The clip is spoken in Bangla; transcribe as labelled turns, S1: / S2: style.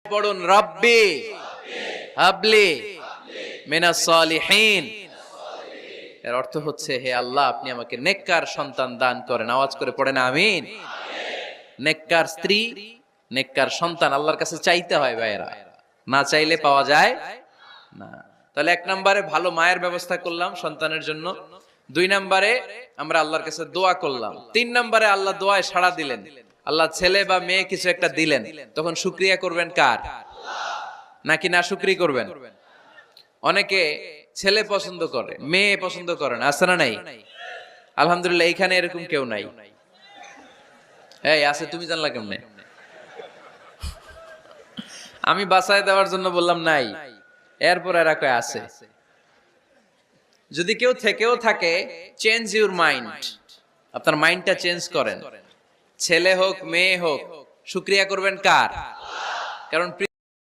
S1: পড়ুন রব্বি হাবলি মিনাস সালিহিন। এর অর্থ হচ্ছে, হে আল্লাহ, আপনি আমাকে নেককার সন্তান দান করেন। আওয়াজ করে পড়েন আমিন। নেককার স্ত্রী, নেককার সন্তান আল্লাহর কাছে চাইতে হয় ভাইয়েরা, না চাইলে পাওয়া যায় না। তাহলে 1 নম্বরে ভালো মায়ের ব্যবস্থা করলাম সন্তানের জন্য, 2 নম্বরে আমরা আল্লাহর কাছে দোয়া করলাম, 3 নম্বরে আল্লাহ দোয়ায় সাড়া দিলেন, আল্লাহ ছেলে বা মেয়ে কিছু একটা দিলেন, তখন শুকরিয়া করবেন কার? নাকি না শুকরি করবেন? অনেকে ছেলে পছন্দ করে, মেয়ে পছন্দ করে না, আছে না নাই? আলহামদুলিল্লাহ এইখানে এরকম কেউ নাই। এই আছে, তুমি জানলা কেমনে? আমি বাঁচায় দেওয়ার জন্য বললাম নাই, এরপর এরা কয় আছে। যদি কেউ থেকেও থাকে, চেঞ্জ ইউর মাইন্ড, আপনার মাইন্ডটা চেঞ্জ করেন। ছেলে হোক মেয়ে হোক, শুকরিয়া করবেন কার? কারণ